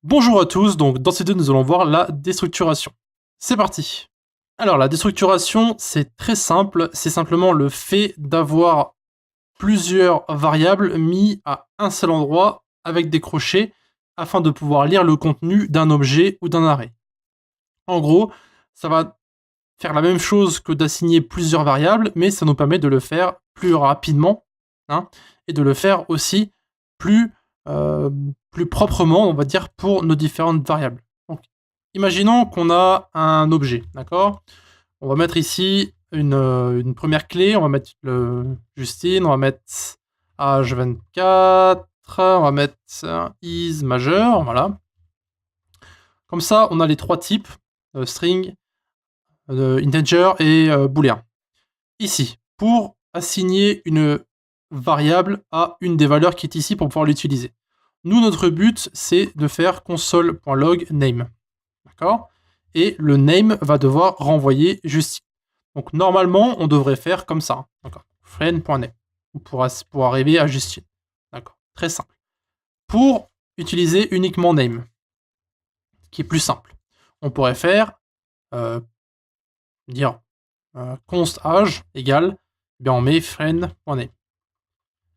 Bonjour à tous, donc dans ces deux nous allons voir la déstructuration. C'est parti. Alors la déstructuration c'est très simple, c'est simplement le fait d'avoir plusieurs variables mis à un seul endroit avec des crochets afin de pouvoir lire le contenu d'un objet ou d'un array. En gros, ça va faire la même chose que d'assigner plusieurs variables, mais ça nous permet de le faire plus rapidement, hein, et de le faire aussi plus, euh, plus proprement, on va dire, pour nos différentes variables. Donc, imaginons qu'on a un objet, d'accord? On va mettre ici une première clé, on va mettre le Justine, on va mettre âge 24, on va mettre is majeur, voilà. Comme ça, on a les trois types, string, integer et booléen. Ici, pour assigner une variable à une des valeurs qui est ici pour pouvoir l'utiliser. Nous, notre but, c'est de faire console.log name. D'accord? Et le name va devoir renvoyer juste. Donc, normalement, on devrait faire comme ça. D'accord? Friend.name. Pour arriver à Justine. D'accord? Très simple. Pour utiliser uniquement name, qui est plus simple, on pourrait faire dire const âge égale, eh bien on met friend.name.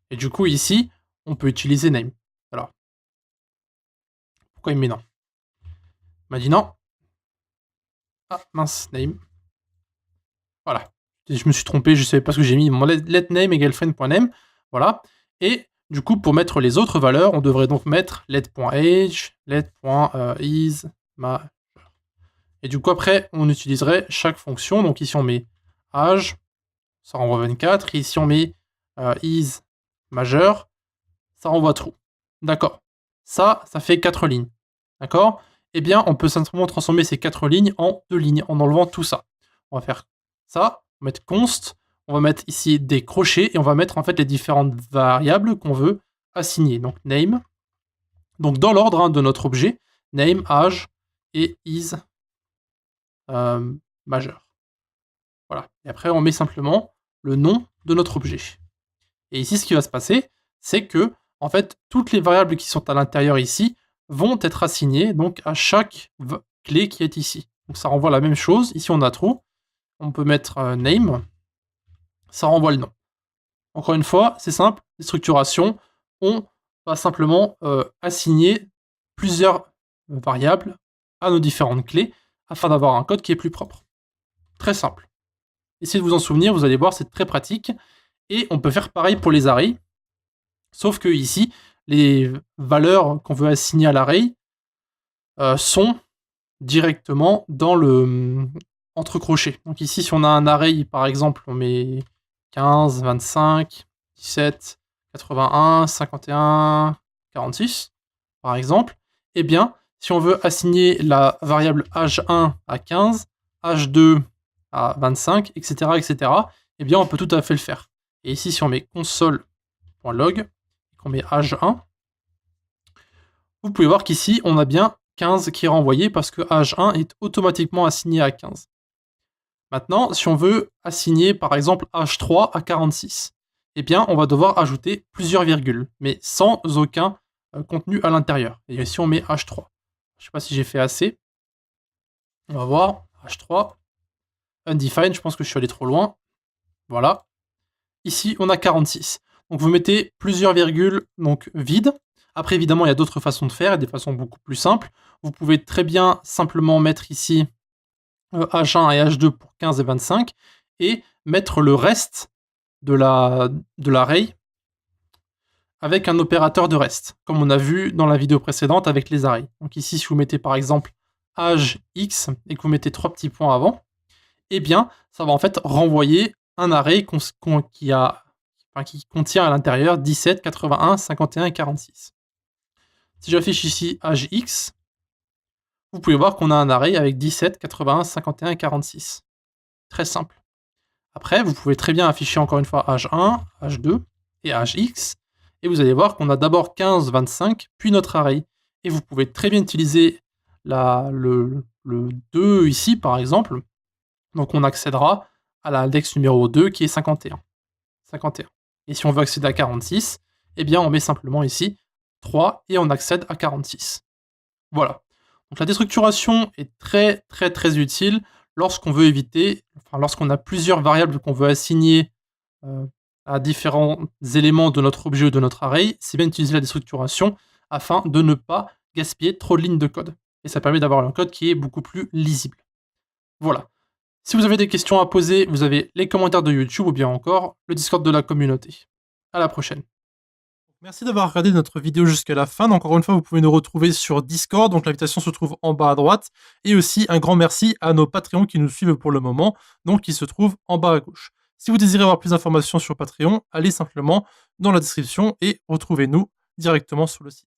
Et du coup ici, on peut utiliser name. Alors, pourquoi il me met non? Il m'a dit non. Ah mince, name. Voilà. Je me suis trompé, je ne savais pas ce que j'ai mis. Mon let name égale friend.name. Voilà. Et du coup, pour mettre les autres valeurs, on devrait donc mettre let.age, let.is, ma. Et du coup, après, on utiliserait chaque fonction. Donc ici, on met âge, ça renvoie 24. Et ici, on met is majeur, ça renvoie true. D'accord. Ça fait 4 lignes. D'accord? Eh bien, on peut simplement transformer ces 4 lignes en 2 lignes en enlevant tout ça. On va faire ça, on va mettre const, on va mettre ici des crochets et on va mettre en fait les différentes variables qu'on veut assigner. Donc name, donc dans l'ordre de notre objet, name, âge et is majeur. Voilà. Et après, on met simplement le nom de notre objet. Et ici, ce qui va se passer, c'est que, en fait, toutes les variables qui sont à l'intérieur ici vont être assignées donc à chaque clé qui est ici. Donc ça renvoie la même chose. Ici, on a true. On peut mettre name. Ça renvoie le nom. Encore une fois, c'est simple. Les structurations, on va simplement assigner plusieurs variables à nos différentes clés afin d'avoir un code qui est plus propre. Très simple. Essayez de vous en souvenir, vous allez voir, c'est très pratique. Et on peut faire pareil pour les arrays. Sauf que ici, les valeurs qu'on veut assigner à l'array sont directement dans le entre crochets. Donc ici, si on a un array, par exemple, on met 15, 25, 17, 81, 51, 46, par exemple, eh bien, si on veut assigner la variable âge1 à 15, âge2 à 25, etc., etc., eh bien, on peut tout à fait le faire. Et ici, si on met console.log, qu'on met âge1, vous pouvez voir qu'ici, on a bien 15 qui est renvoyé parce que âge1 est automatiquement assigné à 15. Maintenant, si on veut assigner par exemple âge3 à 46, eh bien, on va devoir ajouter plusieurs virgules, mais sans aucun contenu à l'intérieur. Et ici, on met âge3. Je ne sais pas si j'ai fait assez. On va voir. âge3. Undefined, je pense que je suis allé trop loin. Voilà. Ici, on a 46. Donc, vous mettez plusieurs virgules donc vides. Après, évidemment, il y a d'autres façons de faire, et des façons beaucoup plus simples. Vous pouvez très bien simplement mettre ici H1 et H2 pour 15 et 25, et mettre le reste de l'array avec un opérateur de reste, comme on a vu dans la vidéo précédente avec les arrays. Donc ici, si vous mettez par exemple âge x et que vous mettez 3 petits points avant, eh bien, ça va en fait renvoyer un array qui contient à l'intérieur 17, 81, 51 et 46. Si j'affiche ici âge x, vous pouvez voir qu'on a un array avec 17, 81, 51 et 46. Très simple. Après, vous pouvez très bien afficher encore une fois âge 1, âge 2 et âge x, et vous allez voir qu'on a d'abord 15, 25, puis notre array. Et vous pouvez très bien utiliser le 2 ici, par exemple. Donc on accédera à l'index numéro 2 qui est 51. 51. Et si on veut accéder à 46, eh bien on met simplement ici 3 et on accède à 46. Voilà. Donc la déstructuration est très, très, très utile lorsqu'on veut éviter, enfin lorsqu'on a plusieurs variables qu'on veut assigner à différents éléments de notre objet ou de notre array, c'est bien d'utiliser la déstructuration afin de ne pas gaspiller trop de lignes de code. Et ça permet d'avoir un code qui est beaucoup plus lisible. Voilà. Si vous avez des questions à poser, vous avez les commentaires de YouTube ou bien encore le Discord de la communauté. À la prochaine. Merci d'avoir regardé notre vidéo jusqu'à la fin. Donc, encore une fois, vous pouvez nous retrouver sur Discord. Donc, l'invitation se trouve en bas à droite. Et aussi, un grand merci à nos Patreons qui nous suivent pour le moment. Donc, qui se trouvent en bas à gauche. Si vous désirez avoir plus d'informations sur Patreon, allez simplement dans la description et retrouvez-nous directement sur le site.